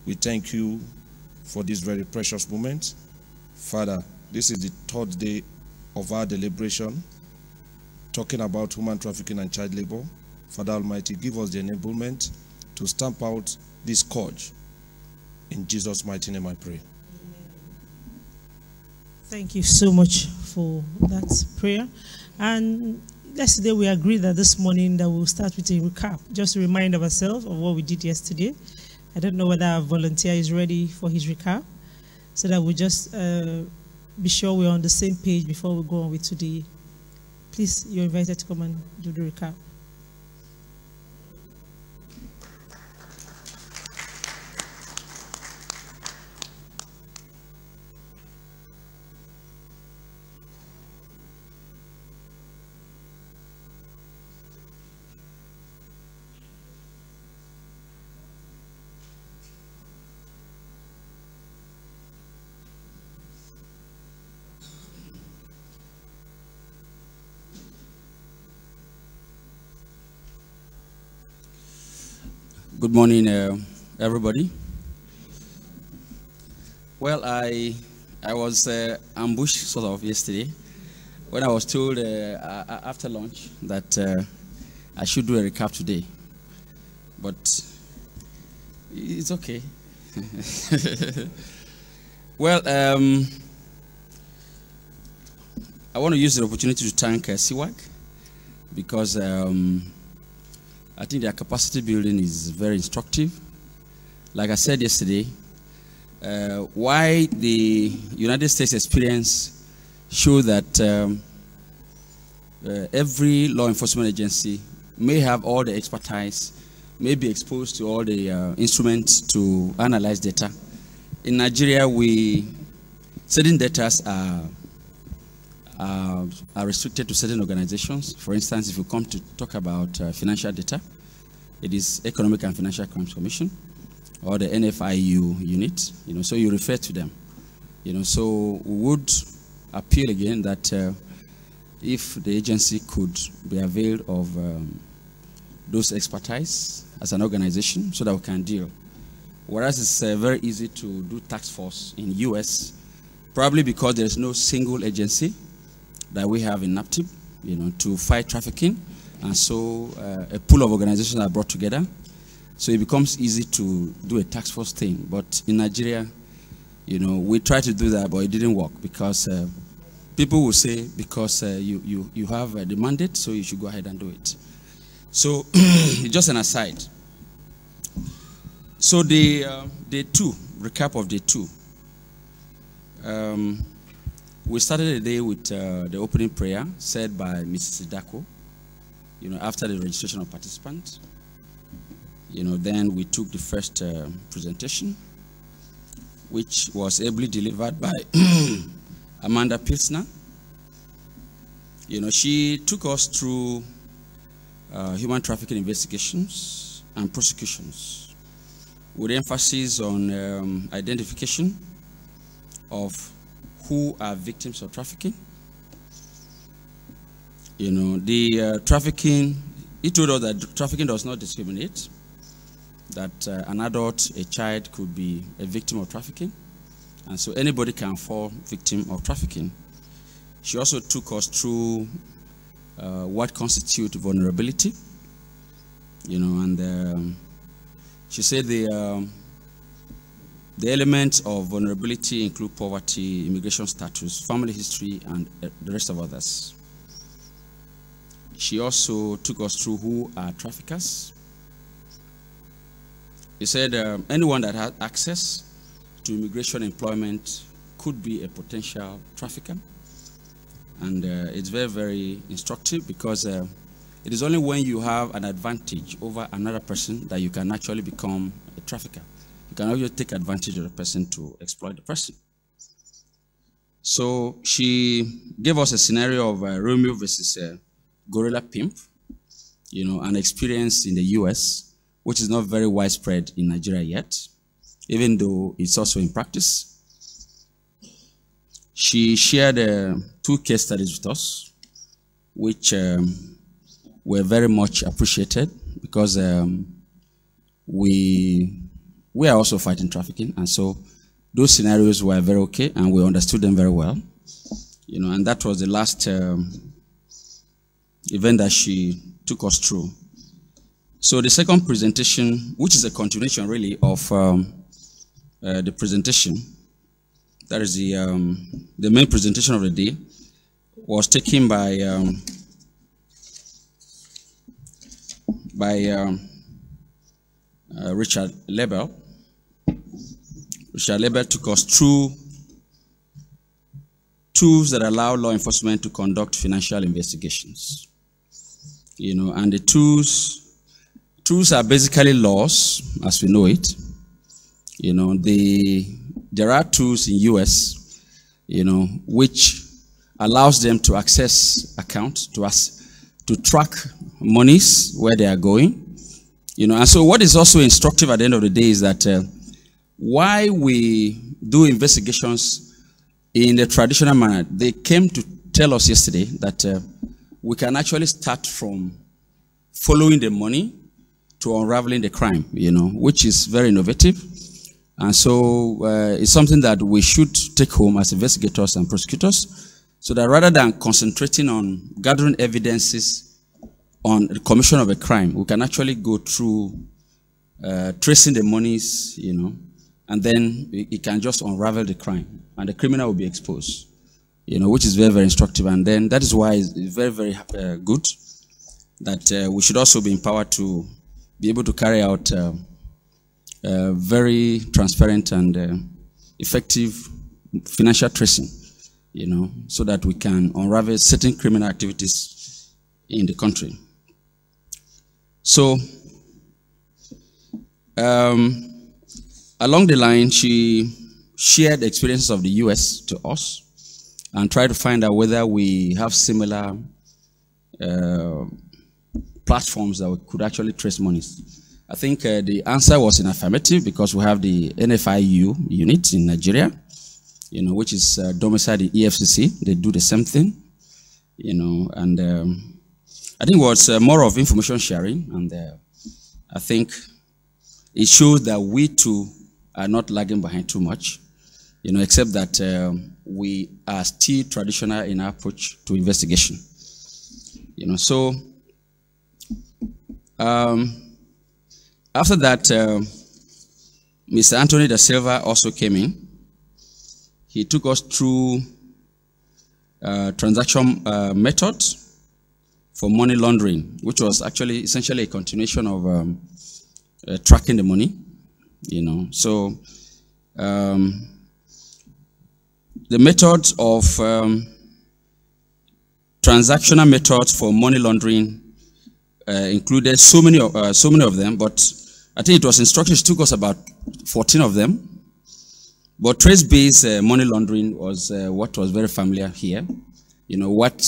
We thank you for this very precious moment. Father, this is the third day of our deliberation, talking about human trafficking and child labor. Father Almighty, give us the enablement to stamp out this scourge. In Jesus' mighty name I pray. Thank you so much for that prayer. And yesterday we agreed that this morning that we'll start with a recap, just to remind ourselves of what we did yesterday. I don't know whether our volunteer is ready for his recap, so that we'll just be sure we're on the same page before we go on with today. Please, you're invited to come and do the recap. Good morning, everybody. Well, I was ambushed sort of yesterday when I was told after lunch that I should do a recap today, but it's okay. Well, I want to use the opportunity to thank CWAG because I think their capacity building is very instructive. Like I said yesterday, why the United States experience show that every law enforcement agency may have all the expertise, may be exposed to all the instruments to analyze data. In Nigeria, certain data are restricted to certain organizations. For instance, if you come to talk about financial data, it is Economic and Financial Crimes Commission or the NFIU unit, so you refer to them. So we would appeal again that if the agency could be availed of those expertise as an organization so that we can deal. Whereas it's very easy to do task force in US, probably because there's no single agency that we have in NAPTIP, to fight trafficking, and so a pool of organizations are brought together, so it becomes easy to do a task force thing. But in Nigeria, we tried to do that, but it didn't work because people will say because you have the mandate, so you should go ahead and do it. So just an aside. So day two, recap of day two. We started the day with the opening prayer said by Mrs. Sidako, after the registration of participants. Then we took the first presentation, which was ably delivered by Amanda Pilsner. She took us through human trafficking investigations and prosecutions with emphasis on identification of who are victims of trafficking. Trafficking, he told us that trafficking does not discriminate, that an adult, a child could be a victim of trafficking, and so anybody can fall victim of trafficking. She also took us through what constitutes vulnerability, and she said the elements of vulnerability include poverty, immigration status, family history, and the rest of others. She also took us through who are traffickers. He said anyone that has access to immigration employment could be a potential trafficker. And it's very, very instructive because it is only when you have an advantage over another person that you can actually become a trafficker. You can always take advantage of the person to exploit the person. So she gave us a scenario of Romeo versus Gorilla Pimp, an experience in the US, which is not very widespread in Nigeria yet, even though it's also in practice. She shared 2 case studies with us, which were very much appreciated because we we are also fighting trafficking. And so those scenarios were very okay, and we understood them very well. You know, and that was the last event that she took us through. So the second presentation, which is a continuation really of the presentation, that is the main presentation of the day, was taken by Richard Lebel. Richard Lebel took us through tools that allow law enforcement to conduct financial investigations. You know, and the tools are basically laws as we know it. You know, there are tools in US, you know, which allows them to access accounts, to track monies, where they are going. You know, and so what is also instructive at the end of the day is that why we do investigations in the traditional manner. They came to tell us yesterday that we can actually start from following the money to unraveling the crime, you know, which is very innovative. And so it's something that we should take home as investigators and prosecutors, so that rather than concentrating on gathering evidences on the commission of a crime, we can actually go through tracing the monies, you know, and then it can just unravel the crime, and the criminal will be exposed, you know, which is very, very instructive. And then that is why it's very, very good that we should also be empowered to be able to carry out very transparent and effective financial tracing, you know, so that we can unravel certain criminal activities in the country. So, along the line, she shared the experiences of the US to us and tried to find out whether we have similar platforms that we could actually trace monies. I think the answer was in affirmative, because we have the NFIU unit in Nigeria, you know, which is domiciled in EFCC. They do the same thing, you know, and I think it was more of information sharing, and I think it shows that we too are not lagging behind too much, you know, except that we are still traditional in our approach to investigation, you know. So after that, Mr. Anthony Da Silva also came in. He took us through transaction method for money laundering, which was actually essentially a continuation of tracking the money, you know. So the methods of transactional methods for money laundering included so many of them, but I think it was instructed. It took us about 14 of them. But trace-based money laundering was what was very familiar here. You know, what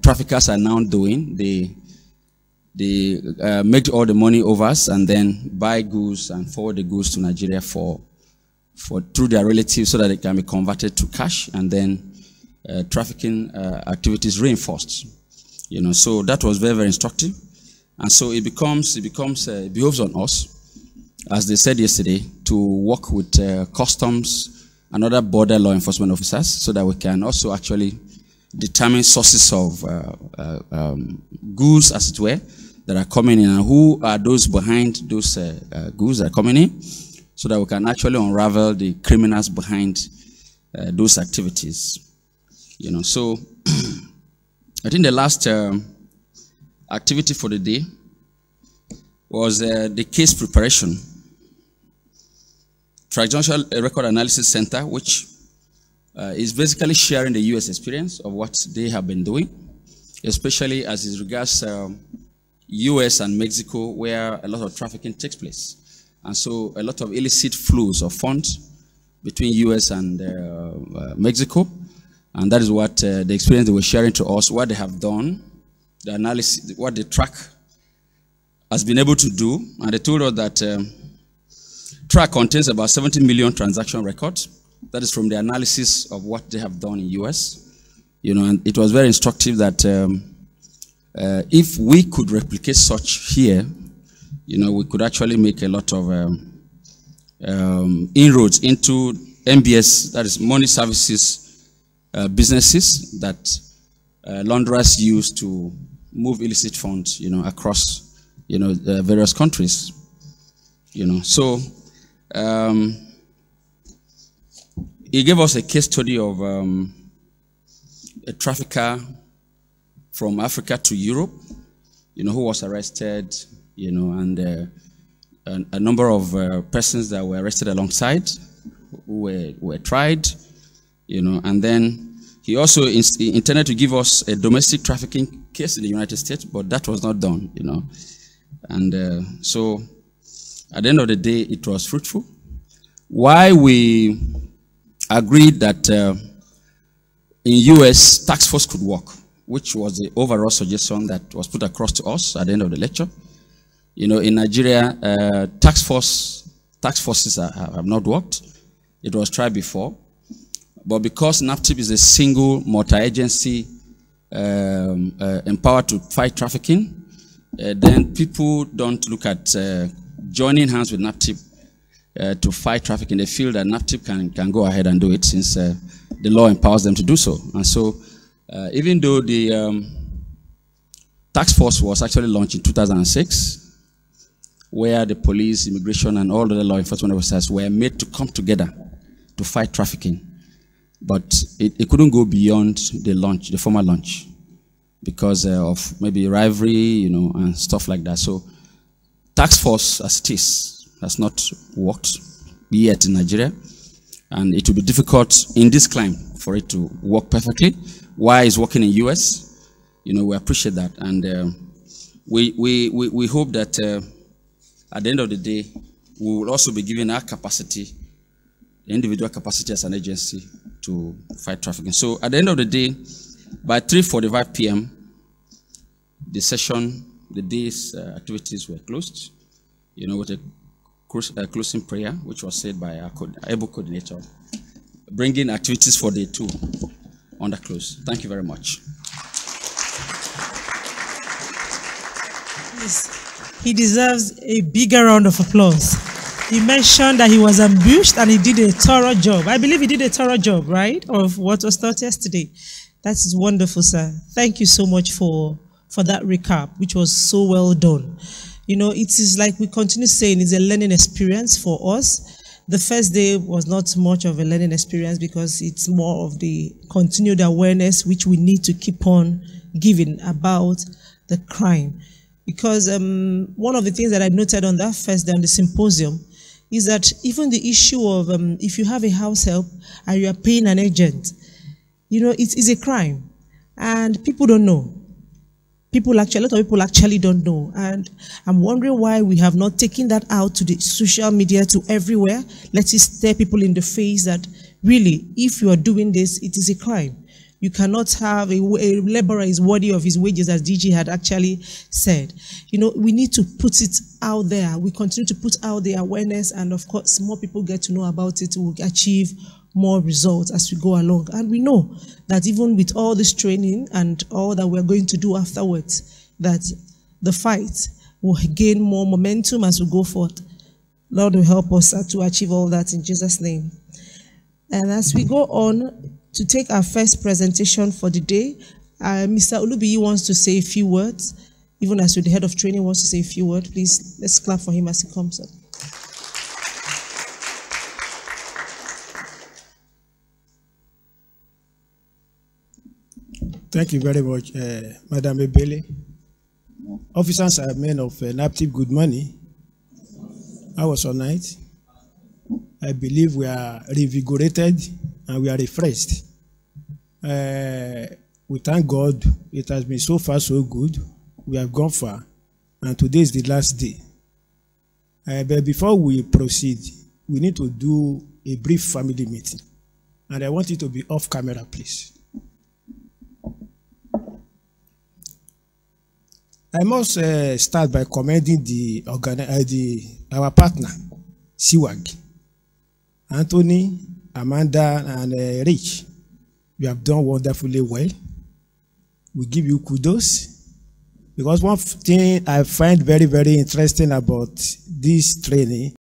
traffickers are now doing, they make all the money overs and then buy goods and forward the goods to Nigeria through their relatives, so that it can be converted to cash, and then trafficking activities reinforced. You know, so that was very, very instructive. And so it behoves on us, as they said yesterday, to work with customs and other border law enforcement officers, so that we can also actually determine sources of goods, as it were, that are coming in, and who are those behind those goods that are coming in, so that we can actually unravel the criminals behind those activities. You know, so I think the last activity for the day was the case preparation. Transactional Record Analysis Center, which is basically sharing the US experience of what they have been doing, especially as it regards US and Mexico, where a lot of trafficking takes place. And so a lot of illicit flows of funds between US and Mexico. And that is what the experience they were sharing to us, what they have done, the analysis, what the track has been able to do. And they told us that track contains about 70 million transaction records. That is from the analysis of what they have done in US. You know, and it was very instructive that if we could replicate such here, you know, we could actually make a lot of inroads into MBS, that is money services businesses that launderers use to move illicit funds, across, various countries, So he gave us a case study of a trafficker from Africa to Europe, who was arrested, and a number of persons that were arrested alongside, who were tried, and then he also intended to give us a domestic trafficking case in the United States, but that was not done, And so at the end of the day, it was fruitful. Why we agreed that in US, task force could work, which was the overall suggestion that was put across to us at the end of the lecture. In Nigeria, task forces have not worked. It was tried before. But because NAPTIP is a single multi-agency empowered to fight trafficking, then people don't look at joining hands with NAPTIP to fight trafficking. They feel that NAPTIP can go ahead and do it since the law empowers them to do so. And so even though the task force was actually launched in 2006, where the police, immigration, and all the law enforcement officers were made to come together to fight trafficking, but it couldn't go beyond the formal launch, because of maybe rivalry, and stuff like that. So task force as it is has not worked yet in Nigeria, and it will be difficult in this climate for it to work perfectly. Why is working in US? We appreciate that, and we hope that at the end of the day, we will also be given our capacity, individual capacity as an agency to fight trafficking. So at the end of the day, by 3:45 p.m., the day's activities were closed, with a closing prayer, which was said by our able coordinator, bringing activities for day 2 under close. Thank you very much. Yes. He deserves a bigger round of applause. He mentioned that he was ambushed and he did a thorough job. I believe he did a thorough job, right, of what was taught yesterday. That is wonderful, sir. Thank you so much for that recap, which was so well done. It is like we continue saying, it's a learning experience for us. The first day was not much of a learning experience because it's more of the continued awareness which we need to keep on giving about the crime. Because one of the things that I noted on that first day on the symposium is that even the issue of if you have a house help and you are paying an agent, it is a crime. And people don't know. A lot of people actually don't know. And I'm wondering why we have not taken that out to the social media, to everywhere. Let's stare people in the face that really, if you are doing this, it is a crime. You cannot have a laborer is worthy of his wages, as DG had actually said. We need to put it out there. We continue to put out the awareness, and of course, more people get to know about it, we'll achieve more results as we go along. And we know that even with all this training and all that we're going to do afterwards, that the fight will gain more momentum as we go forth. Lord will help us to achieve all that in Jesus' name. And as we go on to take our first presentation for the day, Mr. Olubiyi wants to say a few words. Even as the head of training wants to say a few words, please, let's clap for him as he comes up. Thank you very much, Madam Ebele. Officers and men of NAPTIP, good morning. How was your night? I believe we are revigorated and we are refreshed. We thank God. It has been so far so good. We have gone far, and today is the last day. But before we proceed, we need to do a brief family meeting. And I want you to be off camera, please. I must start by commending our partner, CWAG. Anthony, Amanda, and Rich. You have done wonderfully well. We give you kudos. Because one thing I find very, very interesting about this training